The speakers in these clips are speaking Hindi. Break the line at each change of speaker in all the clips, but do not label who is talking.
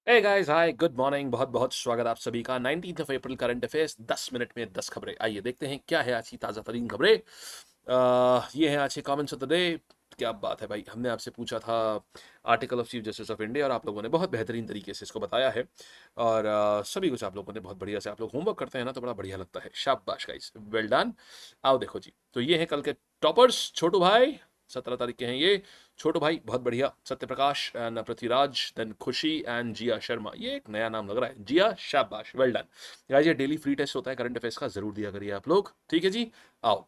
हे गाइस, हाय, गुड मॉर्निंग। बहुत बहुत स्वागत आप सभी का 19 अप्रैल करंट अफेयर्स 10 मिनट में 10 खबरें। आइए देखते हैं क्या है आज की ताज़ा तरीन खबरें। ये है आज के कमेंट्स ऑफ द डे। क्या बात है भाई, हमने आपसे पूछा था article of chief justice of India और आप लोगों ने बहुत बेहतरीन तरीके से इसको बताया है। और सभी कुछ आप लोगों ने बहुत बढ़िया से, आप लोग होमवर्क करते हैं ना तो बड़ा बढ़िया लगता है। शाबाश गाइस, वेल डन। आओ देखो जी, तो ये है कल के टॉपर्स। छोटू भाई 17 तारीख के हैं ये। छोटू भाई बहुत बढ़िया, सत्य प्रकाश एंड पृथ्वीराज, देन खुशी एंड जिया शर्मा। ये एक नया नाम लग रहा है, जिया, शाबाश, वेल डन गाइस। ये डेली फ्री टेस्ट होता है करंट अफेयर्स का, जरूर दिया करिए आप लोग, ठीक है जी। आओ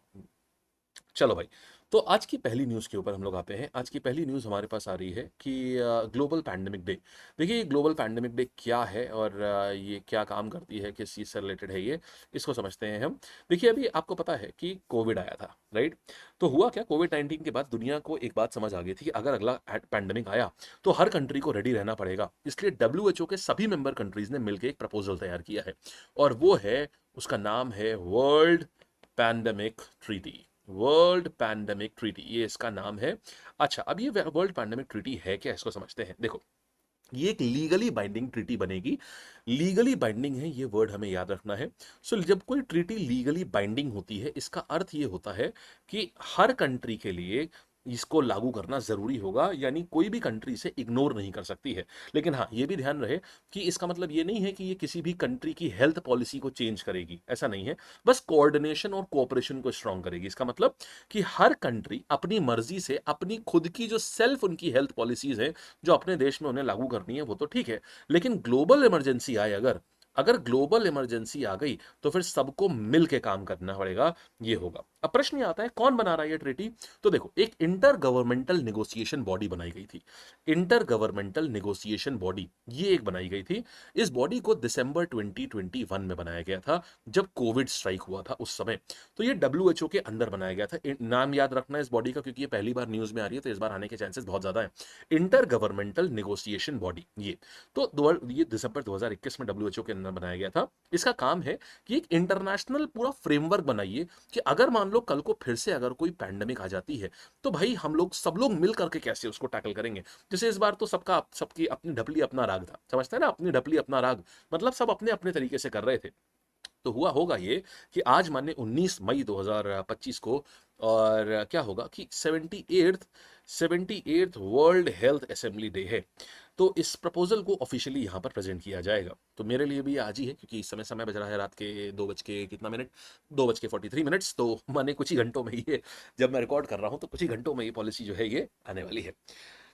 चलो भाई, तो आज की पहली न्यूज़ के ऊपर हम लोग आते हैं। आज की पहली न्यूज़ हमारे पास आ रही है कि ग्लोबल पैंडेमिक डे। देखिए ग्लोबल पैंडेमिक डे क्या है और ये क्या काम करती है, किस चीज़ से रिलेटेड है ये, इसको समझते हैं हम। देखिए अभी आपको पता है कि कोविड आया था, राइट। तो हुआ क्या, कोविड-19 के बाद दुनिया को एक बात समझ आ गई थी कि अगर अगला पैंडेमिक आया तो हर कंट्री को रेडी रहना पड़ेगा। इसलिए डब्ल्यूएचओ के सभी मेंबर कंट्रीज ने मिलकर एक प्रपोजल तैयार किया है और वो है, उसका नाम है world pandemic treaty. World pandemic treaty, ये इसका नाम है। अच्छा, अब ये वर्ल्ड पैंडेमिक ट्रीटी है क्या, इसको समझते हैं। देखो, ये एक लीगली बाइंडिंग ट्रीटी बनेगी। लीगली बाइंडिंग है, ये वर्ड हमें याद रखना है। सो जब कोई ट्रीटी लीगली बाइंडिंग होती है, इसका अर्थ ये होता है कि हर कंट्री के लिए इसको लागू करना जरूरी होगा, यानी कोई भी कंट्री इसे इग्नोर नहीं कर सकती है। लेकिन हाँ, ये भी ध्यान रहे कि इसका मतलब ये नहीं है कि ये किसी भी कंट्री की हेल्थ पॉलिसी को चेंज करेगी, ऐसा नहीं है। बस कोऑर्डिनेशन और कोऑपरेशन को स्ट्रांग करेगी। इसका मतलब कि हर कंट्री अपनी मर्जी से अपनी खुद की जो सेल्फ उनकी हेल्थ पॉलिसीज है जो अपने देश में उन्हें लागू करनी है वो तो ठीक है, लेकिन ग्लोबल इमरजेंसी आए, अगर अगर ग्लोबल इमरजेंसी आ गई तो फिर सबको मिलकर काम करना पड़ेगा, ये होगा। अब प्रश्न ये आता है कौन बना रहा है ये ट्रीटी। तो देखो, एक इंटर गवर्नमेंटल नेगोशिएशन बॉडी बनाई गई थी। इंटर गवर्नमेंटल नेगोशिएशन बॉडी ये एक बनाई गई थी। इस बॉडी को दिसंबर 2021 में बनाया गया था, जब कोविड स्ट्राइक हुआ था उस समय। तो ये डब्ल्यूएचओ के अंदर बनाया गया था। नाम याद रखना है इस बॉडी का, क्योंकि ये पहली बार न्यूज में आ रही है तो इस बार आने के चांसेस बहुत ज्यादा है। इंटर गवर्नमेंटल नेगोशिएशन बॉडी ये, तो ये दिसंबर 2021 में डब्ल्यूएचओ के अंदर बनाया गया था। इसका काम है कि एक इंटरनेशनल पूरा फ्रेमवर्क बनाइए कि अगर मान लो कल को फिर से अगर कोई पैंडेमिक आ जाती है तो भाई हम लोग सब लोग मिल करके कैसे उसको टैकल करेंगे। जैसे इस बार तो सबकी अपनी ढपली अपना राग था, समझते हैं ना, अपनी ढपली अपना राग, मतलब सब अपने अपने तरीके से कर रहे थे। तो हुआ होगा ये कि आज माने 19 मई 2025 को, और क्या होगा कि 78th world health assembly day है। तो इस प्रपोजल को ऑफिशियली यहाँ पर प्रेजेंट किया जाएगा। तो मेरे लिए भी आज ही है, क्योंकि इस समय समय बज रहा है रात के 2 बज के कितना मिनट, 2:43। तो माने कुछ ही घंटों में ये, जब मैं रिकॉर्ड कर रहा हूँ तो कुछ ही घंटों में ये पॉलिसी जो है ये आने वाली है।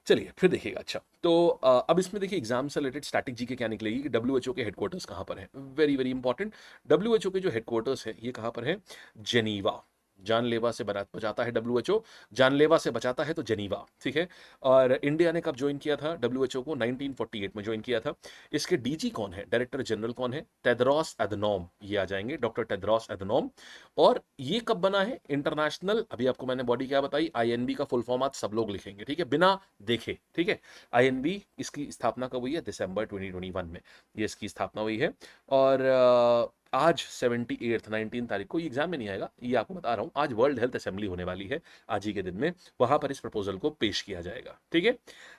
चलिए फिर देखिएगा। अच्छा, तो अब इसमें देखिए एग्जाम से रिलेटेड स्टैटिक जी के क्या निकलेगी कि डब्ल्यूएचओ के हेडक्वार्टर्स कहाँ पर है। Very very important. डब्ल्यूएचओ के जो हेडक्वार्टर्स है ये कहाँ पर है, जेनीवा। जानलेवा से बचाता है डब्ल्यूएचओ, जानलेवा से बचाता है तो जेनीवा, ठीक है। और इंडिया ने कब ज्वाइन किया था डब्ल्यूएचओ को, 1948 में ज्वाइन किया था। इसके डीजी कौन है, डायरेक्टर जनरल कौन है, टेड्रोस एधनॉम, ये आ जाएंगे, डॉक्टर टेड्रोस एधनॉम। और ये कब बना है, इंटरनेशनल, अभी आपको मैंने बॉडी क्या बताई, आईएनबी का फुल फॉर्म आज सब लोग लिखेंगे, ठीक है, बिना देखे, ठीक है। आईएनबी, इसकी स्थापना कब हुई है, दिसंबर 2021 में ये इसकी स्थापना हुई है। और आज 19 तारीख को, ये एग्जाम में नहीं आएगा, ये आपको बता रहा हूं, आज वर्ल्ड हेल्थ असेंबली होने वाली है आज ही के दिन में, वहां पर इस प्रपोजल को पेश किया जाएगा, ठीक है।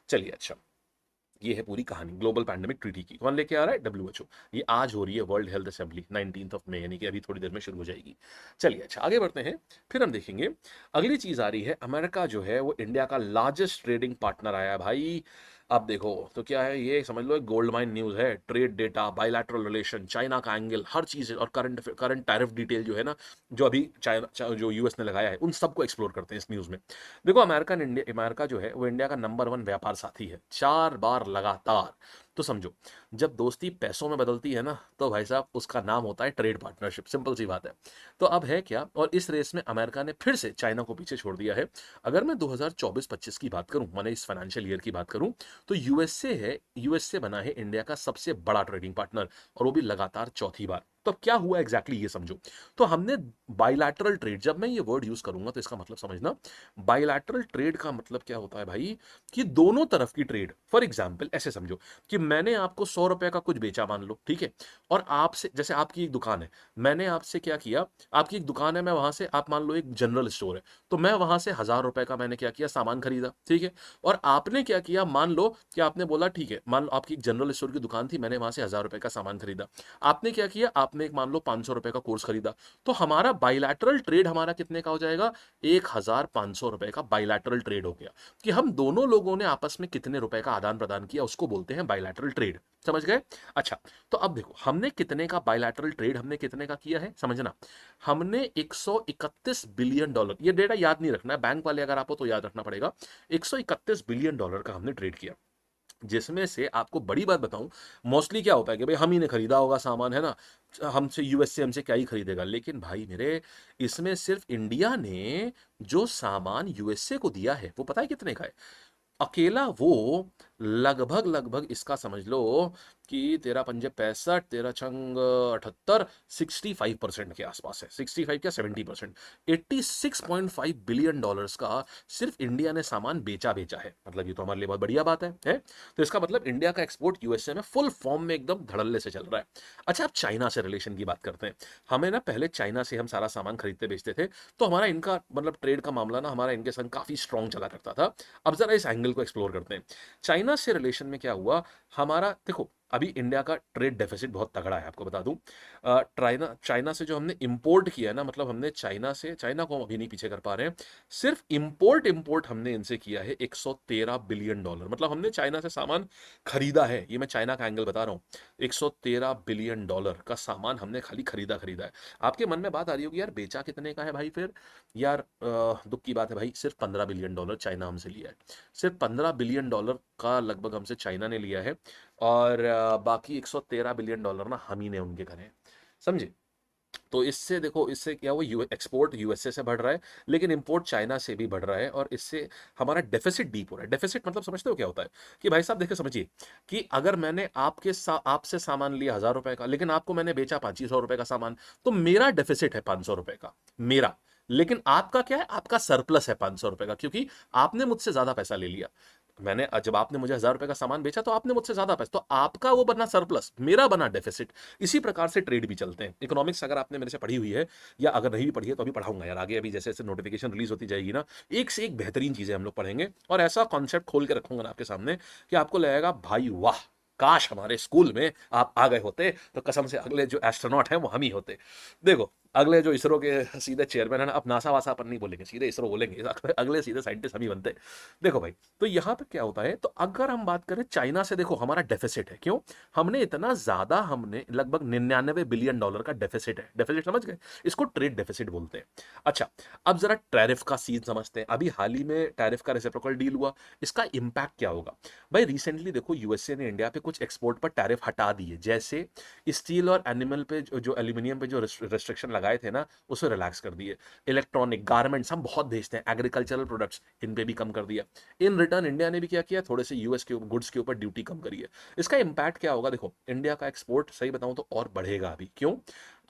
चलिए अच्छा, ये है पूरी कहानी ग्लोबल पैंडेमिक ट्रीटी की। कौन लेके आ रहा है, डब्ल्यूएचओ। ये आज हो रही है वर्ल्ड हेल्थ असेंबली 19 मई, यानी कि अभी थोड़ी देर में शुरू हो जाएगी। चलिए अच्छा, आगे बढ़ते हैं। फिर हम देखेंगे अगली चीज आ रही है, अमेरिका जो है वो इंडिया का लार्जेस्ट ट्रेडिंग पार्टनर आया है भाई। अब देखो तो क्या है, ये समझ लो एक गोल्ड माइन न्यूज है। Trade data, bilateral relation, China का एंगल, हर चीज और करंट करंट टैरिफ डिटेल जो है ना, जो अभी चाइना जो यूएस ने लगाया है, उन सबको एक्सप्लोर करते हैं इस न्यूज में। देखो, अमेरिका जो है वो इंडिया का नंबर 1 व्यापार साथी है, 4 बार लगातार। तो समझो, जब दोस्ती पैसों में बदलती है ना तो भाई साहब उसका नाम होता है ट्रेड पार्टनरशिप, सिंपल सी बात है। तो अब है क्या, और इस रेस में अमेरिका ने फिर से चाइना को पीछे छोड़ दिया है। अगर मैं 2024-25 की बात करूं, माने इस फाइनेंशियल ईयर की बात करूं, तो यूएसए बना है इंडिया का सबसे बड़ा ट्रेडिंग पार्टनर, और वो भी लगातार चौथी बार। तो अब क्या हुआ एग्जैक्टली ये समझो। तो हमने बाइलैटरल ट्रेड, जब मैं ये वर्ड यूज करूंगा तो इसका मतलब समझना, बाइलैटरल ट्रेड का मतलब क्या होता है भाई, कि दोनों तरफ की ट्रेड। फॉर एग्जाम्पल ऐसे समझो कि मैंने आपको 100 रुपए का कुछ बेचा मान लो, ठीक है, और आपसे, जैसे आपकी एक दुकान है, मैंने आपसे क्या किया, आपकी एक दुकान है, मैं वहां से, आप मान लो एक जनरल स्टोर है, तो मैं वहां से 1000 रुपए का मैंने क्या किया, सामान खरीदा, ठीक है, और आपने क्या किया, मान लो कि आपने बोला ठीक है, मान लो आपकी एक जनरल स्टोर की दुकान थी, मैंने वहां से 1000 रुपए का सामान खरीदा, आपने क्या किया, आपने एक मान लो 500 रुपए का कोर्स खरीदा, तो हमारा बाइलैटरल ट्रेड हमारा कितने का हो जाएगा, 1500 रुपए का बाइलैटरल ट्रेड हो गया, कि हम दोनों लोगों ने आपस में कितने रुपए का आदान प्रदान किया, उसको बोलते हैं बाइलैटरल ट्रेड। समझ गए? अच्छा, तो अब देखो हमने कितने का बाइलैटरल ट्रेड, हमने कितने का किया है समझना, हमने 131 बिलियन डॉलर, ये डेटा याद नहीं रखना है, बैंक वाले अगर आप हो तो याद रखना पड़ेगा, 131 बिलियन डॉलर का हमने ट्रेड किया, जिसमें से आपको बड़ी बात बताऊं, मोस्टली क्या होता है कि भाई हम ही ने खरीदा होगा सामान, है ना, हमसे यूएस से हमसे क्या ही खरीदेगा, लेकिन भाई मेरे, इसमें सिर्फ इंडिया ने जो सामान यूएसए को दिया है वो पता है कितने का है, अकेला वो लगभग लगभग इसका समझ लो कि 13 पंजे 65, 13 छंग 78, 65% के आसपास है, 65 क्या 70%, 86.5 बिलियन डॉलर्स का सिर्फ इंडिया ने सामान बेचा बेचा है, मतलब ये तो हमारे लिए बहुत बढ़िया बात है? तो इसका मतलब इंडिया का एक्सपोर्ट यूएसए में फुल फॉर्म में एकदम धड़ल्ले से चल रहा है। अच्छा, अब चाइना से रिलेशन की बात करते हैं। हमें ना पहले चाइना से हम सारा सामान खरीदते बेचते थे, तो हमारा इनका मतलब ट्रेड का मामला ना हमारा इनके संग काफी स्ट्रांग चला करता था। अब जरा इस एंगल को एक्सप्लोर करते हैं। चाइना से रिलेशन में क्या हुआ, हमारा देखो अभी इंडिया का ट्रेड डेफिसिट बहुत तगड़ा है, आपको बता दूं। चाइना चाइना से जो हमने इंपोर्ट किया है ना, मतलब हमने चाइना से, चाइना को हम अभी नहीं पीछे कर पा रहे हैं, सिर्फ इंपोर्ट इंपोर्ट हमने इनसे किया है 113 बिलियन डॉलर, मतलब हमने चाइना से सामान खरीदा है, ये मैं चाइना का एंगल बता रहा हूँ, 113 बिलियन डॉलर का सामान हमने खाली खरीदा खरीदा है। आपके मन में बात आ रही होगी यार बेचा कितने का है भाई फिर, यार दुख की बात है भाई, सिर्फ 15 बिलियन डॉलर चाइना हमसे लिया है, सिर्फ 15 बिलियन डॉलर का लगभग हमसे चाइना ने लिया है, और बाकी 113 बिलियन डॉलर ना हम ही ने उनके करे, समझे? तो इससे देखो, इससे क्या हुआ, एक्सपोर्ट यूएसए से बढ़ रहा है, लेकिन इंपोर्ट चाइना से भी बढ़ रहा है, और इससे हमारा डेफिसिट डीप हो रहा है। डेफिसिट मतलब समझते हो क्या होता है, कि भाई साहब देखिए समझिए, कि अगर मैंने आपसे सामान लिया 1000 रुपए का, लेकिन आपको मैंने बेचा 2500 रुपए का सामान, तो मेरा डेफिसिट है 500 रुपए का, मेरा, लेकिन आपका क्या है, आपका सरप्लस है 500 रुपए का, क्योंकि आपने मुझसे ज्यादा पैसा ले लिया। मैंने जब आपने मुझे 1000 रुपए का सामान बेचा तो आपने मुझसे ज्यादा पैसा, तो आपका वो बना सरप्लस, मेरा बना डेफिसिट। इसी प्रकार से ट्रेड भी चलते हैं। इकोनॉमिक्स अगर आपने मेरे से पढ़ी हुई है, या अगर नहीं भी पढ़ी है तो अभी पढ़ाऊंगा यार आगे, अभी जैसे जैसे नोटिफिकेशन रिलीज होती जाएगी ना, एक से एक बेहतरीन चीजें हम लोग पढ़ेंगे, और ऐसा कॉन्सेप्ट खोल के रखूंगा ना आपके सामने कि आपको लगेगा भाई वाह, काश हमारे स्कूल में आप आ गए होते, तो कसम से अगले जो एस्ट्रोनॉट हैं वो हम ही होते। देखो अगले जो इसरो के सीधे चेयरमैन है ना, अब नासा वासा अपन नहीं बोलेंगे, सीधे इसरो बोलेंगे, अगले सीधे साइंटिस्ट हम ही बनते। देखो भाई, तो यहां पे क्या होता है, तो अगर हम बात करें चाइना से, देखो हमारा डेफिसिट है, क्यों, हमने इतना ज्यादा, हमने लगभग 99 बिलियन डॉलर का डेफिसिट है, डेफिसिट समझ गए, इसको ट्रेड डेफिसिट बोलते हैं। अच्छा, अब जरा टैरिफ का सीन समझते हैं। अभी हाल ही में टैरिफ का रेसिप्रोकल डील हुआ, इसका इंपैक्ट क्या होगा भाई। रिसेंटली देखो यूएसए ने इंडिया पे कुछ एक्सपोर्ट पर टैरिफ हटा दिए, जैसे स्टील और एनिमल पे जो एल्यूमिनियम पे जो रेस्ट्रिक्शन लगाए थे ना, उसे रिलैक्स कर दिए। इलेक्ट्रॉनिक गारमेंट्स हम बहुत भेजते हैं, एग्रीकल्चरल प्रोडक्ट्स, इन पे भी कम कर दिया। इन रिटर्न इंडिया ने भी क्या किया, थोड़े से यूएस के गुड्स के ऊपर ड्यूटी कम करी है। इसका इंपैक्ट क्या होगा, देखो इंडिया का एक्सपोर्ट सही बताऊं तो और बढ़ेगा अभी, क्यों,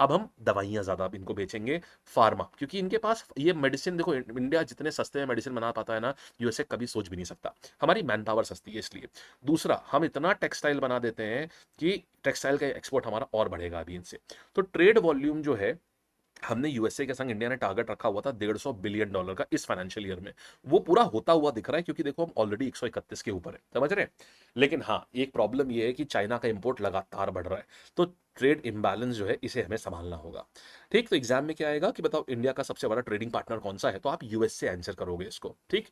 अब हम दवाइयां ज्यादा इनको बेचेंगे, फार्मा, क्योंकि इनके पास ये मेडिसिन, देखो इंडिया जितने सस्ते में मेडिसिन बना पाता है ना, यूएसए कभी सोच भी नहीं सकता, हमारी मैन पावर सस्ती है इसलिए। दूसरा, हम इतना टेक्सटाइल बना देते हैं कि टेक्सटाइल का एक्सपोर्ट हमारा और बढ़ेगा अभी इनसे। तो ट्रेड वॉल्यूम जो है, हमने यूएसए के संग इंडिया ने टारगेट रखा हुआ था 150 बिलियन डॉलर का इस फाइनेंशियल ईयर में, वो पूरा होता हुआ दिख रहा है, क्योंकि देखो हम ऑलरेडी 131 के ऊपर है, समझ रहे हैं। लेकिन हाँ, एक प्रॉब्लम ये है कि चाइना का इंपोर्ट लगातार बढ़ रहा है, तो ट्रेड इम्बैलेंस जो है इसे हमें संभालना होगा। ठीक, तो एग्जाम में क्या आएगा कि बताओ इंडिया का सबसे बड़ा ट्रेडिंग पार्टनर कौन सा है, तो आप यूएस से आंसर करोगे इसको। ठीक,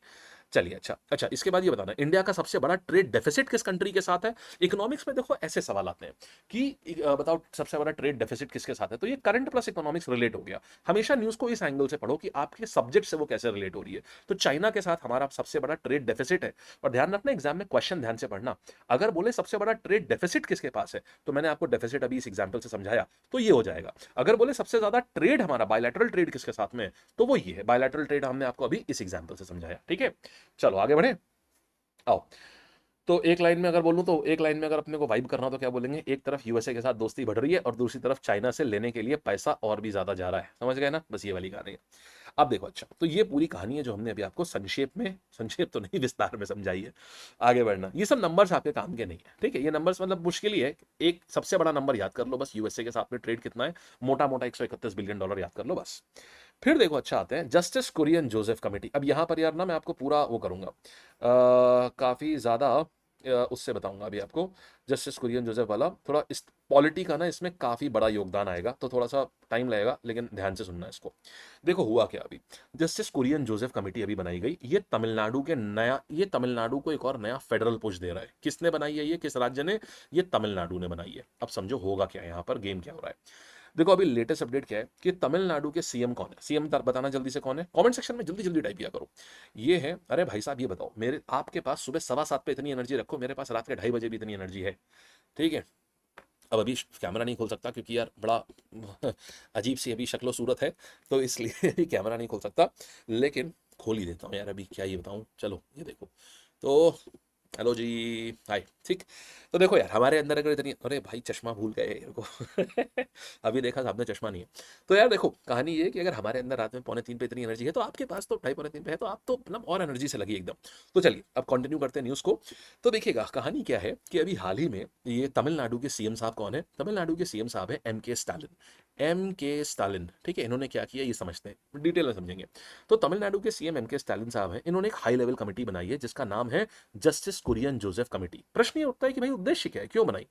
चलिए, अच्छा अच्छा, इसके बाद ये बताना इंडिया का सबसे बड़ा ट्रेड डेफिसिट किस कंट्री के साथ है। इकोनॉमिक्स में देखो ऐसे सवाल आते हैं कि बताओ सबसे बड़ा ट्रेड डेफिसिट किसके साथ है, तो ये करंट प्लस इकोनॉमिक्स रिलेट हो गया। हमेशा न्यूज को इस एंगल से पढ़ो कि आपके सब्जेक्ट से वो कैसे रिलेट हो रही है। तो चाइना के साथ हमारा सबसे बड़ा ट्रेड डेफिसिट है, और ध्यान रखना एग्जाम में क्वेश्चन ध्यान से पढ़ना, अगर बोले सबसे बड़ा ट्रेड डेफिसिट किसके पास है, तो मैंने आपको डेफिसिट अभी इस एग्जाम्पल से समझाया, तो ये हो जाएगा। अगर बोले सबसे ज्यादा ट्रेड हमारा बायलैटरल ट्रेड किसके साथ में है, तो वो ये है, बायलैटरल ट्रेड हमने आपको अभी इस एग्जाम्पल से समझाया। ठीक है, चलो आगे बढ़े, आओ। तो एक लाइन में अगर बोलूँ तो एक लाइन में अगर अपने को वाइब करना हो तो क्या बोलेंगे, एक तरफ यूएसए के साथ दोस्ती बढ़ रही है और दूसरी तरफ चाइना से लेने के लिए पैसा और भी ज्यादा जा रहा है। समझ गए ना, बस ये वाली कहानी है। अब देखो, अच्छा तो ये पूरी कहानी है जो हमने अभी आपको संक्षेप में, संक्षेप तो नहीं विस्तार में समझाई है। आगे बढ़ना, ये सब नंबर्स आपके काम के नहीं है, ठीक है, ये नंबर्स मतलब मुश्किल ही है। एक सबसे बड़ा नंबर याद कर लो बस, यूएसए के साथ में ट्रेड कितना है, मोटा मोटा $131 बिलियन याद कर लो बस। फिर देखो, अच्छा आते हैं जस्टिस कुरियन जोसेफ कमेटी। अब यहाँ पर यार ना मैं आपको पूरा वो करूंगा, काफी ज्यादा उससे बताऊंगा अभी आपको। जस्टिस कुरियन जोसेफ वाला थोड़ा इस पॉलिटी का ना, इसमें काफी बड़ा योगदान आएगा, तो थोड़ा सा टाइम लगेगा, लेकिन ध्यान से सुनना इसको। देखो हुआ क्या अभी, जस्टिस कुरियन जोसेफ कमेटी अभी बनाई गई, ये तमिलनाडु को एक और नया फेडरल पुश दे रहा है। किसने बनाई है ये, किस राज्य ने, ये तमिलनाडु ने बनाई है। अब समझो होगा क्या यहाँ पर, गेम क्या हो रहा है। देखो अभी लेटेस्ट अपडेट क्या है कि तमिलनाडु के सीएम कौन है, सीएम बताना जल्दी से कौन है, कमेंट सेक्शन में जल्दी जल्दी टाइप किया करो। ये है, अरे भाई साहब ये बताओ, मेरे आपके पास सुबह 7:15 पे इतनी एनर्जी रखो, मेरे पास रात के 2:30 बजे भी इतनी एनर्जी है, ठीक है। अब अभी कैमरा नहीं खोल सकता क्योंकि यार बड़ा अजीब सी अभी शक्लो सूरत है, तो इसलिए अभी कैमरा नहीं खोल सकता, लेकिन खोल ही देता हूँ यार, अभी क्या ये बताऊँ। चलो ये देखो, तो हेलो जी, हाय, ठीक। तो देखो यार, हमारे अंदर अगर इतनी, अरे भाई चश्मा भूल गए मेरे को अभी देखा सामने चश्मा नहीं है। तो यार देखो, कहानी ये है कि अगर हमारे अंदर रात में 2:45 पे इतनी एनर्जी है, तो आपके पास तो 2:30 पे है, तो आप तो मतलब और एनर्जी से लगी एकदम। तो चलिए अब कंटिन्यू करते हैं न्यूज़ को। तो देखिएगा कहानी क्या है कि अभी हाल ही में ये तमिलनाडु के सीएम साहब कौन है, तमिलनाडु के सीएम साहब है एम के स्टालिन, ठीक है। इन्होंने क्या किया ये समझते हैं, डिटेल में समझेंगे। तो तमिलनाडु के सीएम एम के स्टालिन साहब हैं, इन्होंने एक हाई लेवल कमेटी बनाई है जिसका नाम है जस्टिस कुरियन जोसेफ कमेटी। प्रश्न ये उठता है कि भाई उद्देश्य क्या है, क्यों बनाई।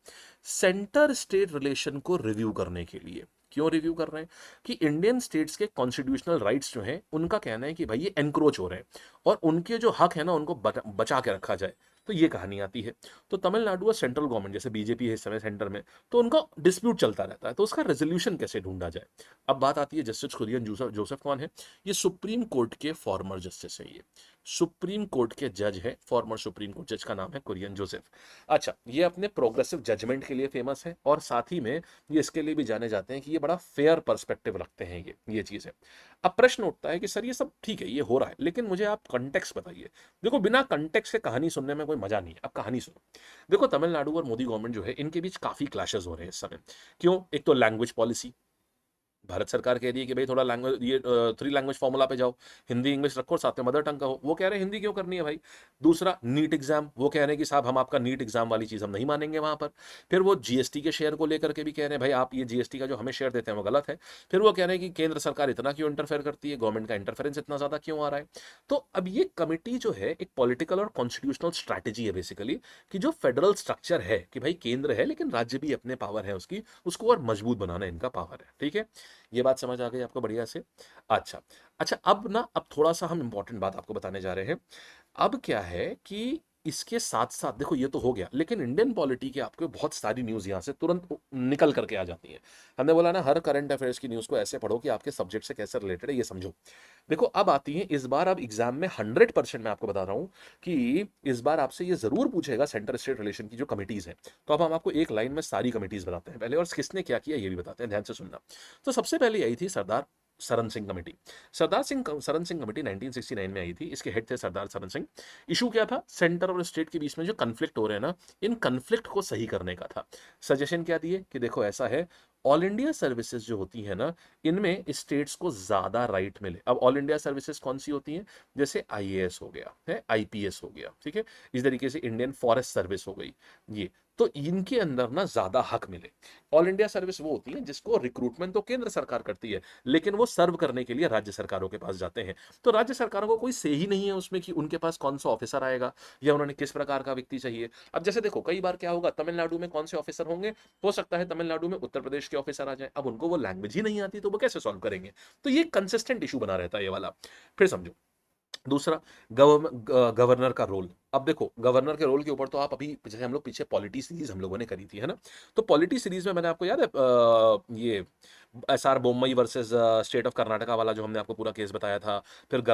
सेंटर स्टेट रिलेशन को रिव्यू करने के लिए। क्यों रिव्यू कर रहे हैं कि इंडियन स्टेट्स के कॉन्स्टिट्यूशनल राइट्स जो हैं, उनका कहना है कि भाई ये एनक्रोच हो रहे हैं और उनके जो हक है ना उनको बचा के रखा जाए। तो ये कहानी आती है। तो तमिलनाडु और सेंट्रल गवर्नमेंट, जैसे बीजेपी है इस समय सेंटर में, तो उनका डिस्प्यूट चलता रहता है, तो उसका रेजोल्यूशन कैसे ढूंढा जाए। अब बात आती है जस्टिस कुरियन जोसेफ, जोसेफ कौन है, ये सुप्रीम कोर्ट के फॉर्मर जस्टिस है, ये सुप्रीम कोर्ट के जज है, फॉर्मर सुप्रीम कोर्ट जज का नाम है कुरियन जोसेफ। अच्छा, ये अपने प्रोग्रेसिव जजमेंट के लिए फेमस है और साथ ही में ये इसके लिए भी जाने जाते हैं कि ये बड़ा फेयर पर्सपेक्टिव रखते हैं, ये चीज है। अब प्रश्न उठता है कि सर ये सब ठीक है, ये हो रहा है, लेकिन मुझे आप कंटेक्स्ट बताइए। देखो बिना कंटेक्स्ट के कहानी सुनने में कोई मजा नहीं है। अब कहानी सुनो। देखो तमिलनाडु और मोदी गवर्नमेंट जो है, इनके बीच काफी क्लैशेस हो रहे हैं इस समय। क्यों, एक तो लैंग्वेज पॉलिसी, भारत सरकार कह रही है कि भाई थोड़ा लैंग्वेज, ये 3 लैंग्वेज फॉर्मूला पे जाओ, हिंदी इंग्लिश रखो, साथ में मदर टंग का हो। वो कह रहे हैं हिंदी क्यों करनी है भाई। दूसरा नीट एग्जाम, वो कह रहे हैं कि साहब हम आपका नीट एग्जाम वाली चीज हम नहीं मानेंगे वहां पर। फिर वो जीएसटी के शेयर को लेकर के भी कह रहे हैं भाई आप ये जीएसटी का जो हमें शेयर देते हैं वो गलत है। फिर वो कह रहे हैं कि केंद्र सरकार इतना क्यों इंटरफेयर करती है, गवर्नमेंट का इंटरफेरेंस इतना ज्यादा क्यों आ रहा है। तो अब ये कमिटी जो है एक पॉलिटिकल और कॉन्स्टिट्यूशनल स्ट्रैटेजी है बेसिकली, कि जो फेडरल स्ट्रक्चर है कि भाई केंद्र है लेकिन राज्य भी अपने पावर है उसकी, उसको और मजबूत बनाना इनका पावर है, ठीक है। ये बात समझ आ गई आपको बढ़िया से। अच्छा, अच्छा अब ना, अब थोड़ा सा हम इंपॉर्टेंट बात आपको बताने जा रहे हैं। अब क्या है कि इसके साथ साथ देखो ये तो हो गया, लेकिन इंडियन पॉलिटी के आपको बहुत सारी न्यूज यहां से तुरंत निकल करके आ जाती है। हमने बोला ना हर करंट अफेयर्स की न्यूज को ऐसे पढ़ो कि आपके सब्जेक्ट से कैसे रिलेटेड है ये समझो। देखो अब आती है इस बार, अब एग्जाम में 100% मैं आपको बता रहा हूं कि इस बार आपसे ये जरूर पूछेगा सेंटर स्टेट रिलेशन की जो कमिटीज हैं। तो अब हम आपको एक लाइन में सारी कमिटीज बताते हैं पहले, और किसने क्या किया ये भी बताते हैं, ध्यान से सुनना। तो सबसे पहले आई थी सरदार सरन सिंह कमेटी। सरन सिंह कमेटी 1969 में आई थी, इसके हेड थे सरदार सरन सिंह। इशू क्या था, सेंटर और स्टेट के बीच में जो कन्फ्लिक्ट हो रहे हैं ना, इन कन्फ्लिक्ट को सही करने का था। सजेशन क्या दिए कि देखो ऐसा है, ऑल इंडिया सर्विसेज जो होती है ना, इनमें स्टेट्स को ज्यादा राइट मिले। अब ऑल इंडिया सर्विसेज कौन सी होती हैं, जैसे आईएएस हो गया है, आईपीएस हो गया, ठीक है, इस तरीके से इंडियन फॉरेस्ट सर्विस हो गई, ये, तो इनके अंदर ना ज्यादा हक मिले। ऑल इंडिया सर्विस वो होती है जिसको रिक्रूटमेंट तो केंद्र सरकार करती है, लेकिन वो सर्व करने के लिए राज्य सरकारों के पास जाते हैं। तो राज्य सरकारों को कोई से ही नहीं है उसमें कि उनके पास कौन सा ऑफिसर आएगा या उन्होंने किस प्रकार का व्यक्ति चाहिए। अब जैसे देखो कई बार क्या होगा, तमिलनाडु में कौन से ऑफिसर होंगे, हो सकता है तमिलनाडु में उत्तर प्रदेश के ऑफिसर आ जाए, अब उनको वो लैंग्वेज ही नहीं आती तो वो कैसे सॉल्व करेंगे। तो ये कंसिस्टेंट इशू बना रहता है ये वाला। फिर समझो दूसरा, गवर्नर का रोल। अब देखो गवर्नर के रोल के ऊपर तो आप अभी, जैसे हम लोग पीछे पॉलिटी सीरीज हम लोगों ने करी थी है ना, तो पॉलिटी सीरीज में मैंने आपको याद है ये SR Bommai versus state of Karnataka वाला जो हमने आपको पूरा केस बताया था। फिर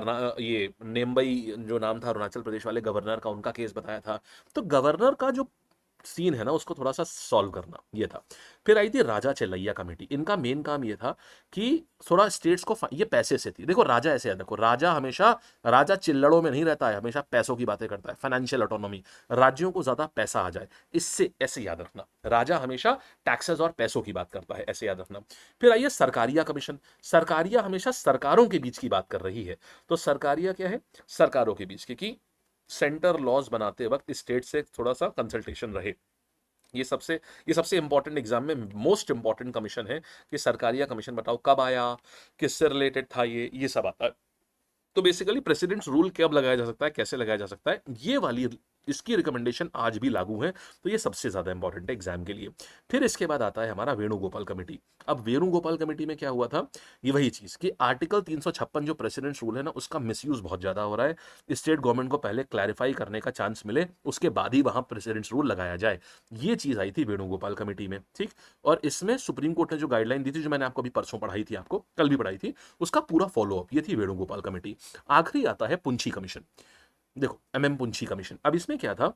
ये नेम्बई जो नाम था अरुणाचल प्रदेश वाले गवर्नर का, उनका केस बताया था। तो गवर्नर का जो सीन है ना उसको थोड़ा सा सॉल्व करना, ये था। फिर आई थी राजा चेलैया कमेटी। इनका मेन काम ये था कि थोड़ा स्टेट्स को ये पैसे से थी। देखो राजा ऐसे है, देखो राजा हमेशा, राजा चिल्लड़ों में नहीं रहता है, हमेशा पैसों की बातें करता है, फाइनेंशियल ऑटोनॉमी, राज्यों को ज्यादा पैसा आ जाए, इससे ऐसे याद रखना, राजा हमेशा टैक्सेस और पैसों की बात करता है, ऐसे याद रखना। फिर आइए सरकारिया कमीशन। सरकारिया हमेशा सरकारों के बीच की बात कर रही है, तो सरकारिया क्या है, सरकारों के बीच, क्योंकि सेंटर लॉज बनाते वक्त स्टेट से थोड़ा सा कंसल्टेशन रहे। ये सबसे इंपॉर्टेंट एग्जाम में मोस्ट इंपॉर्टेंट कमीशन है कि सरकारिया कमीशन बताओ कब आया, किससे रिलेटेड था, ये सब आता है। तो बेसिकली प्रेसिडेंट्स रूल कब लगाया जा सकता है, कैसे लगाया जा सकता है, ये वाली इसकी रिकमेंडेशन आज भी लागू है। तो ये सबसे ज्यादा इंपॉर्टेंट है एग्जाम के लिए। फिर इसके बाद आता है हमारा वेणुगोपाल कमेटी। अब वेणुगोपाल कमेटी में क्या हुआ था, ये वही चीज कि आर्टिकल 356 जो प्रेसिडेंट्स रूल है ना, उसका मिसयूज बहुत ज्यादा हो रहा है। स्टेट गवर्नमेंट को पहले क्लैरिफाई करने का चांस मिले, उसके बाद ही वहां प्रेसिडेंट्स रूल लगाया जाए। ये चीज आई थी वेणुगोपाल कमेटी में, ठीक। और इसमें सुप्रीम कोर्ट ने जो गाइडलाइन दी थी, जो मैंने आपको अभी परसों पढ़ाई थी, आपको कल भी पढ़ाई थी, उसका पूरा फॉलोअप, ये थी वेणुगोपाल कमेटी। आखिरी आता है पुंछी कमीशन। देखो एमएम पुंछी कमीशन। अब इसमें क्या था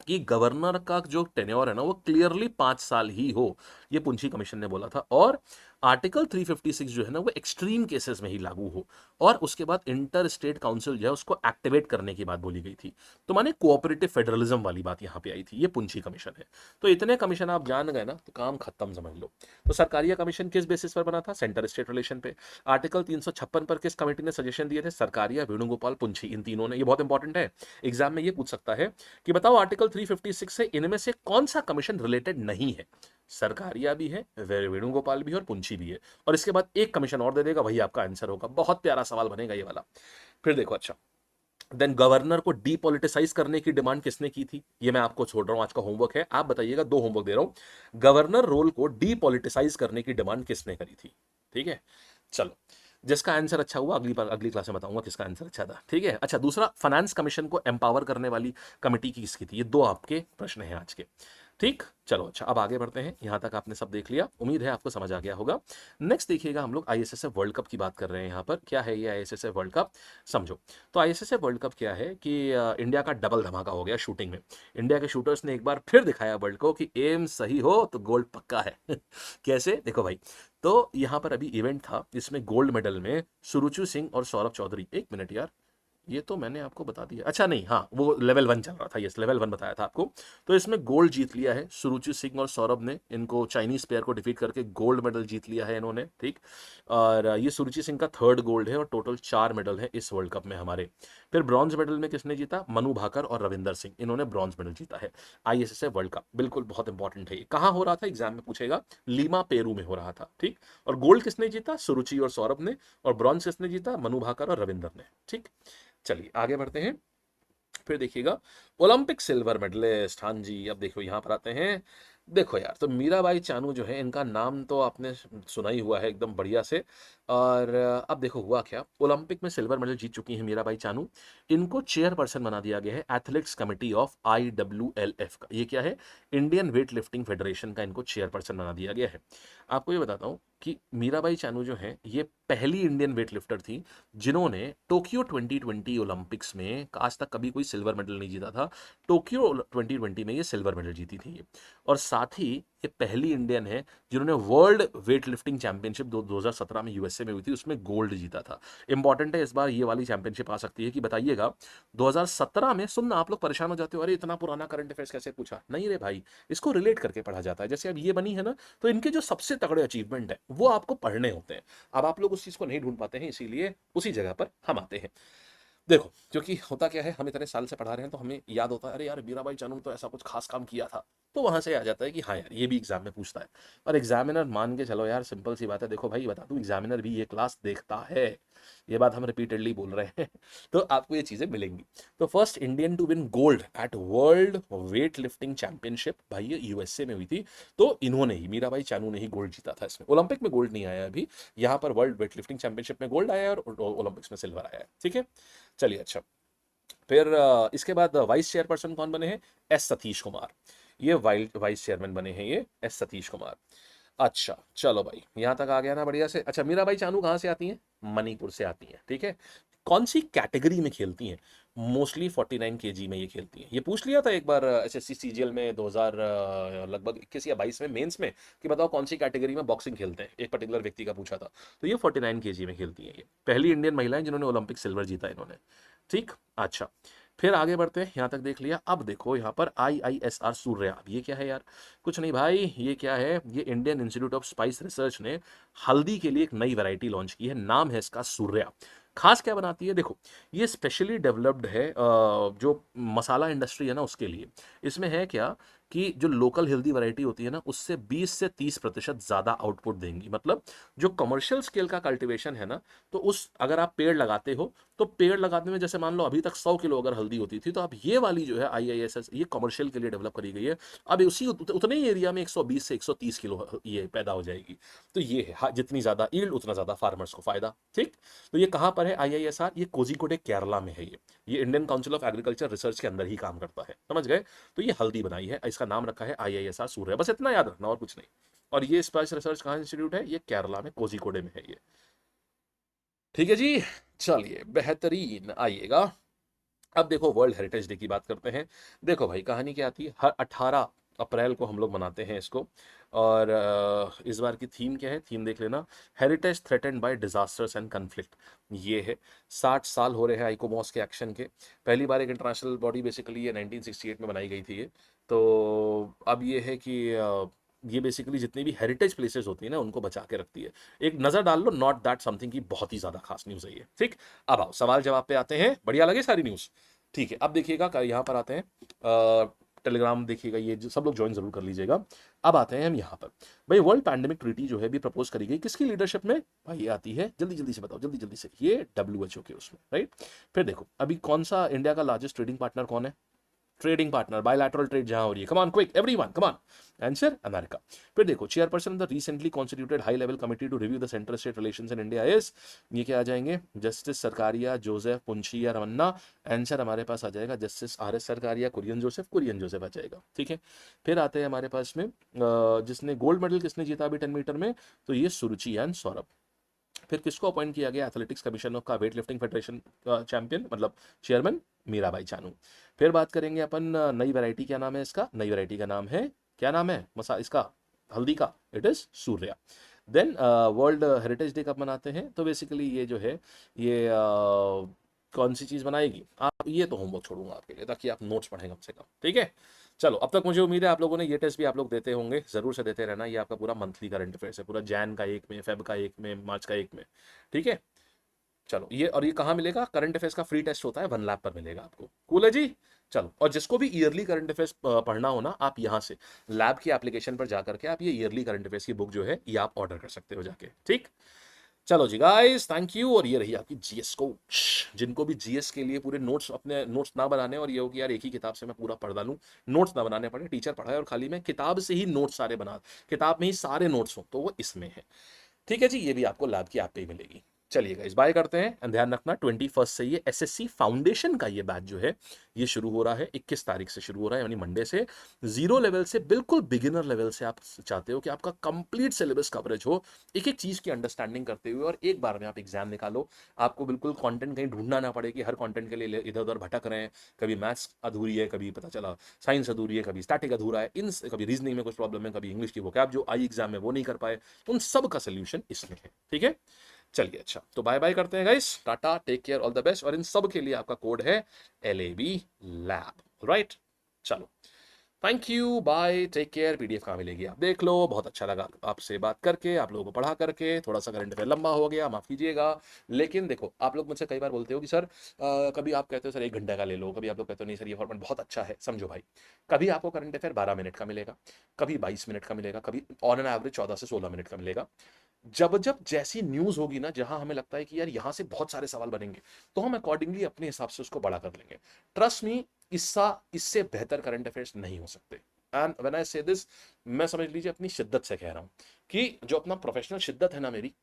कि गवर्नर का जो टेन्योर है ना वो क्लियरली 5 साल ही हो, ये पुंछी कमीशन ने बोला था। और आर्टिकल 356 जो है ना वो एक्सट्रीम केसेस में ही लागू हो, और उसके बाद इंटर स्टेट काउंसिल जो है उसको एक्टिवेट करने की बात बोली गई थी। तो माने कोऑपरेटिव फेडरलिज्म वाली बात यहां पे आई थी, ये पुंछी कमीशन है। तो इतने कमीशन आप जान गए ना तो काम खत्म, समझ लो। तो सरकारिया कमीशन किस बेसिस पर बना था, सेंटर स्टेट रिलेशन पे। आर्टिकल 356 पर किस कमेटी ने सजेशन दिए थे, सरकारिया, वेणुगोपाल, पुंछी, इन तीनों ने। ये बहुत इंपॉर्टेंट है, एग्जाम में ये पूछ सकता है कि बताओ आर्टिकल 356 से इनमें से कौन सा कमीशन रिलेटेड नहीं है। सरकारिया भी है, वेणुगोपाल भी है और पुंछी भी है, और इसके बाद एक कमीशन और दे देगा, वही आपका आंसर होगा। बहुत प्यारा सवाल बनेगा ये वाला। फिर देखो, अच्छा, देन गवर्नर को डीपॉलिटिसाइज करने की डिमांड किसने की थी, ये मैं आपको छोड़ रहा हूं, आज का होमवर्क है, आप बताइएगा, 2 होमवर्क दे रहा हूं। गवर्नर रोल को डीपॉलिटिसाइज करने की डिमांड किसने करी थी, ठीक है। चलो, जिसका आंसर अच्छा हुआ अगली क्लास में बताऊंगा किसका आंसर अच्छा था, ठीक है। अच्छा, दूसरा, फाइनेंस कमीशन को एम्पावर करने वाली कमेटी की किसकी थी। ये 2 आपके प्रश्न हैं आज के, ठीक। चलो, अच्छा, अब आगे बढ़ते हैं। यहां तक आपने सब देख लिया, उम्मीद है आपको समझ आ गया होगा। नेक्स्ट देखिएगा, हम लोग आईएसएसएफ वर्ल्ड कप की बात कर रहे हैं। यहाँ पर क्या है ये आईएसएसएफ वर्ल्ड कप, समझो। तो आईएसएसएफ वर्ल्ड कप क्या है कि इंडिया का डबल धमाका हो गया शूटिंग में। इंडिया के शूटर्स ने एक बार फिर दिखाया वर्ल्ड को कि एम सही हो तो गोल्ड पक्का है। कैसे, देखो भाई। तो यहाँ पर अभी इवेंट था जिसमें गोल्ड मेडल में सुरुचि सिंह और सौरभ चौधरी, एक मिनट यार, ये तो मैंने आपको बता दिया, अच्छा नहीं, हाँ वो लेवल 1 चल रहा था, यस लेवल 1 बताया था आपको। तो इसमें गोल्ड जीत लिया है सुरुचि सिंह और सौरभ ने, इनको चाइनीज प्लेयर को डिफीट करके गोल्ड मेडल जीत लिया है इन्होंने, ठीक। और ये सुरुचि सिंह का 3rd गोल्ड है, और टोटल 4 मेडल है इस वर्ल्ड कप में हमारे। फिर ब्रॉन्ज मेडल में किसने जीता, मनु भाकर और रविंदर सिंह, इन्होंने ब्रॉन्ज मेडल जीता है आईएसएसएफ वर्ल्ड कप। बिल्कुल बहुत इंपॉर्टेंट है। कहाँ हो रहा था, एग्जाम में पूछेगा, लीमा पेरू में हो रहा था, ठीक। और गोल्ड किसने जीता, सुरुचि और सौरभ ने, और ब्रॉन्ज किसने जीता, मनु भाकर और रविंदर ने, ठीक। चलिए आगे बढ़ते हैं। फिर देखिएगा, ओलंपिक सिल्वर मेडलिस्ट, हाँ जी, अब देखो यहां पर आते हैं। देखो यार, तो मीराबाई चानू जो है, इनका नाम तो आपने सुना ही हुआ है एकदम बढ़िया से। और अब देखो हुआ क्या, ओलंपिक में सिल्वर मेडल जीत चुकी हैं मीराबाई चानू। इनको चेयरपर्सन बना दिया गया है एथलेटिक्स कमेटी ऑफ IWLF का। ये क्या है, इंडियन वेट लिफ्टिंग फेडरेशन का इनको चेयरपर्सन बना दिया गया है। आपको ये बताता हूँ कि मीराबाई चानू जो है, ये पहली इंडियन वेट लिफ्टर थी जिन्होंने टोक्यो 2020 ओलंपिक्स में, आज तक कभी कोई सिल्वर मेडल नहीं जीता था, टोक्यो 2020 में ये सिल्वर मेडल जीती थी ये। और साथ ही ये पहली इंडियन है जिन्होंने वर्ल्ड वेट लिफ्टिंग चैंपियनशिप 2017 में यूएसए में हुई थी, उसमें गोल्ड जीता था। इंपॉर्टेंट है, इस बार ये वाली चैंपियनशिप आ सकती है कि बताइएगा 2017 में, सुनना आप लोग परेशान हो जाते हो, अरे इतना पुराना करंट अफेयर्स कैसे पूछा, नहीं रे भाई, इसको रिलेट करके पढ़ा जाता है। जैसे अब ये बनी है ना, तो इनके जो सबसे तगड़े अचीवमेंट है वो आपको पढ़ने होते हैं। अब आप लोग उस चीज को नहीं ढूंढ पाते हैं, इसीलिए उसी जगह पर हम आते हैं। देखो, क्योंकि होता क्या है, हम इतने साल से पढ़ा रहे हैं तो हमें याद होता है, अरे यार मीराबाई चानू ने तो ऐसा कुछ खास काम किया था, तो वहां से आ जाता है कि हाँ यार ये भी एग्जाम में पूछता है। और एग्जामिनर मान के चलो यार, सिंपल सी बात है, देखो भाई बता दूं, एग्जामिनर भी ये क्लास देखता है, ये बात हम रिपीटेडली बोल रहे हैं। तो आपको ये चीजें मिलेंगी। तो first Indian to win gold at world weightlifting championship, भाई ये यूएसए में हुई थी, तो इन्होंने ही, मीराबाई चानू ने ही गोल्ड जीता था इसमें। ओलंपिक में गोल्ड नहीं आया अभी, यहाँ पर वर्ल्ड वेट लिफ्टिंग चैंपियनशिप में गोल्ड आया है और ओलंपिक्स में सिल्वर आया है, ठीक है। चलिए, अच्छा, फिर इसके बाद वाइस चेयरपर्सन कौन बने हैं, एस सतीश कुमार। ये वाइस चेयरमैन बने हैं, ये एस सतीश कुमार। अच्छा चलो भाई, यहां तक आ गया ना बढ़िया से। अच्छा, मीराबाई चानू कहाँ से आती हैं, मणिपुर से आती हैं, ठीक है। कौन सी कैटेगरी में खेलती हैं? मोस्टली 49 केजी में ये खेलती हैं। ये पूछ लिया था एक बार एसएससी सीजीएल में 2000 लगभग 21 या 22 में मेंस में, कि बताओ कौन सी कैटेगरी में बॉक्सिंग खेलते हैं, एक पर्टिकुलर व्यक्ति का पूछा था। तो ये 49 केजी में खेलती हैं। ये पहली इंडियन महिलाएं जिन्होंने ओलंपिक सिल्वर जीता इन्होंने। ठीक, अच्छा, फिर आगे बढ़ते हैं। यहाँ तक देख लिया। अब देखो यहाँ पर IISR सूर्या। अब ये क्या है यार? कुछ नहीं भाई, ये क्या है, ये Indian institute of spice research ने हल्दी के लिए एक नई वैरायटी लॉन्च की है। नाम है इसका सूर्या। खास क्या बनाती है देखो, ये स्पेशली डेवलप्ड है जो मसाला इंडस्ट्री है ना उसके लिए। इसमें है क्या कि जो लोकल हेल्दी वैरायटी होती है ना, उससे 20 से 30% ज़्यादा आउटपुट देंगी। मतलब जो कमर्शियल स्केल का कल्टीवेशन है ना, तो उस अगर आप पेड़ लगाते हो, तो पेड़ लगाने में जैसे मान लो अभी तक 100 किलो अगर हल्दी होती थी, तो अब ये वाली जो है IISS, ये कमर्शियल के लिए डेवलप करी गई है। अब उसी उतने ही एरिया में 120 से 130 किलो ये पैदा हो जाएगी। तो ये है जितनी ज़्यादा ईल्ड उतना ज़्यादा फार्मर्स को फायदा। ठीक, तो ये कहाँ पर है IISR? ये कोझिकोड केरला में है। ये Indian council of agriculture research के अंदर ही काम करता है, समझ गए? तो ये हल्दी बनाई है, इसका नाम रखा है IISR सूर्य। बस इतना याद रखना और कुछ नहीं। और ये स्पाइस रिसर्च कहाँ इंस्टीट्यूट है? ये केरला में कोझिकोडे में है ये। ठीक है जी, चलिए बेहतरीन, आइएगा। अब देखो वर्ल्ड हेरिटेज डे की बात करते हैं। देखो भाई कहानी क्या आती है, हर 18 अप्रैल को हम लोग मनाते हैं इसको। और इस बार की थीम क्या है? थीम देख लेना, heritage threatened by disasters and conflict. ये है 60 साल हो रहे हैं आइकोमॉस के एक्शन के। पहली बार एक इंटरनेशनल बॉडी बेसिकली ये 1968 में बनाई गई थी ये। तो अब ये है कि ये बेसिकली जितनी भी हेरिटेज प्लेसेस होती है ना, उनको बचा के रखती है। एक नजर डाल लो, नॉट दैट समथिंग की बहुत ही ज्यादा खास न्यूज है ये। ठीक, अब आओ सवाल जवाब पे आते हैं। बढ़िया लगे सारी न्यूज? ठीक है, अब देखिएगा यहाँ पर आते हैं। टेलीग्राम देखिएगा, ये सब लोग ज्वाइन जरूर कर लीजिएगा। अब आते हैं हम यहाँ पर। भाई वर्ल्ड पैंडेमिक ट्रीटी जो है भी प्रपोज करी गई, किसकी लीडरशिप में? भाई ये आती है, जल्दी जल्दी से बताओ, जल्दी जल्दी से। ये WHO के उसमें, राइट। फिर देखो अभी कौन सा इंडिया का लार्जेस्ट ट्रेडिंग पार्टनर कौन है? ट्रेडिंग पार्टनर, बायलैटरल ट्रेड जहां हो रही है। Come on quick everyone, come on answer. America. फिर देखो chairperson the recently constituted high level committee to review the central state relations in India is, ये क्या आ जाएंगे? जस्टिस सरकारिया जोसेफ पुंछिया रमन्ना। आंसर हमारे पास आ जाएगा जस्टिस RS सरकारिया, कुरियन जोसेफ आ जाएगा। ठीक है, फिर आते हैं हमारे पास में जिसने गोल्ड मेडल किसने जीता अभी 10 मीटर में? तो ये सुरुचि एंड सौरभ। फिर किसको अपॉइंट किया गया एथलेटिक्स कमीशन का वेट लिफ्टिंग फेडरेशन चैंपियन, मतलब चेयरमैन? मीराबाई चानू। फिर बात करेंगे अपन नई वैरायटी, क्या नाम है इसका? नई वैरायटी का नाम है, क्या नाम है इसका हल्दी का? It is Surya. Then world heritage day कब मनाते हैं? तो बेसिकली ये जो है ये कौन सी चीज़ बनाएगी आप, ये तो होमवर्क छोड़ूंगा आपके लिए, ताकि आप नोट्स पढ़ें कम से कम। ठीक है, चलो अब तक मुझे उम्मीद है आप लोगों ने ये टेस्ट भी आप लोग देते होंगे, जरूर से देते रहना। ये आपका पूरा मंथली करंट अफेयर्स है, पूरा जैन का एक में, फेब का एक में, मार्च का एक में। ठीक है, चलो ये, और ये कहाँ मिलेगा? करंट अफेयर्स का फ्री टेस्ट होता है, 1 लैब पर मिलेगा आपको। कूल है जी। चलो, और जिसको भी ईयरली करंट अफेयर्स पढ़ना हो ना, आप यहाँ से लैब की एप्लीकेशन पर जाकर के आप ये ईयरली करंट अफेयर्स की बुक जो है ये आप ऑर्डर कर सकते हो जाके। ठीक, चलो जी गाइस, थैंक यू। और ये रही आपकी GS कोच। जिनको भी GS के लिए पूरे नोट्स, अपने नोट्स ना बनाने और ये हो कि यार एक ही किताब से मैं पूरा पढ़ डालूं, नोट्स ना बनाने पड़े, टीचर पढ़ाए और खाली मैं किताब से ही नोट्स सारे बना, किताब में ही सारे नोट्स हो, तो वो इसमें है। ठीक है जी, ये भी आपको लैब की ऐप पे ही मिलेगी। चलिए गाइस, बाय करते हैं। एंड ध्यान रखना 21 से ये SSC फाउंडेशन का ये बैच जो है ये शुरू हो रहा है। 21 तारीख से शुरू हो रहा है, यानी मंडे से। जीरो लेवल से बिल्कुल बिगिनर लेवल से आप चाहते हो कि आपका कंप्लीट सिलेबस कवरेज हो, एक एक चीज की अंडरस्टैंडिंग करते हुए, और एक बार में आप एग्जाम निकालो। आपको बिल्कुल कंटेंट कहीं ढूंढना ना पड़े कि हर कंटेंट के लिए इधर उधर भटक रहे हैं। कभी मैथ्स अधूरी है, कभी पता चला साइंस अधूरी है, कभी स्टैटिक अधूरा है, इन कभी रीजनिंग में कुछ प्रॉब्लम है, कभी इंग्लिश की वोकैब जो आई एग्जाम में वो नहीं कर पाए, उन सब का सोल्यूशन इसमें है। ठीक है, चलिए अच्छा, तो बाय बाय करते हैं guys, tata, take care, all the best. और इन सब के लिए आपका कोड है LAB लैब, राइट। चलो, thank you, bye, take care. PDF कहाँ मिलेगी आप देख लो। बहुत अच्छा लगा आपसे बात करके, आप लोगों को पढ़ा करके। थोड़ा सा करंट अफेयर लंबा हो गया, माफ कीजिएगा। लेकिन देखो, आप लोग मुझसे कई बार बोलते हो कि सर कभी आप कहते हो सर 1 घंटे का ले लो, कभी आप लोग कहते हो नहीं सर ये फॉर्मेट बहुत अच्छा है। समझो भाई, कभी आपको करंट अफेयर 12 मिनट का मिलेगा, कभी 22 मिनट का मिलेगा, कभी ऑन एन एवरेज 14 से 16 मिनट का मिलेगा। जब जब जैसी न्यूज होगी ना, जहां हमें लगता है कि यार यहां से बहुत सारे सवाल बनेंगे, तो हम अकॉर्डिंगली अपने हिसाब से उसको बड़ा कर लेंगे। ट्रस्ट मी, इससे बेहतर करंट अफेयर्स नहीं हो सकते। एंड व्हेन आई से दिस, मैं समझ लीजिए अपनी शिद्दत से कह रहा हूं, कि जो अपना प्रोफेशनल शिद्दत है ना मेरी,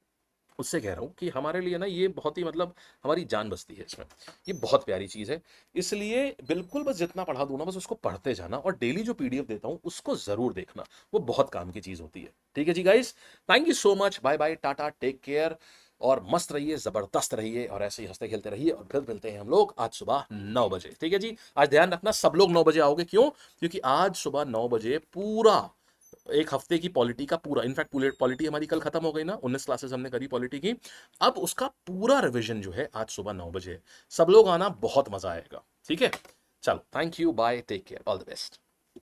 उससे कह रहा हूँ कि हमारे लिए ना ये बहुत ही, मतलब हमारी जान बसती है इसमें। ये बहुत प्यारी चीज़ है। इसलिए बिल्कुल बस जितना पढ़ा दूँ ना, बस उसको पढ़ते जाना, और डेली जो PDF देता हूँ उसको ज़रूर देखना, वो बहुत काम की चीज़ होती है। ठीक है जी guys, thank you so much, bye bye, tata, take care. और मस्त रहिए, जबरदस्त रहिए और ऐसे ही हंसते खेलते रहिए। और फिर मिलते हैं हम लोग आज सुबह 9 बजे, ठीक है जी। आज ध्यान रखना सब लोग 9 बजे आओगे, क्यों? क्योंकि आज सुबह 9 बजे पूरा एक हफ्ते की पॉलिटी का पूरा, इनफैक्ट पॉलिटी हमारी कल खत्म हो गई ना, 19 क्लासेस हमने करी पॉलिटी की। अब उसका पूरा रिविजन जो है आज सुबह 9 बजे, सब लोग आना, बहुत मजा आएगा, ठीक है। चलो, thank you, bye, take care, all the best.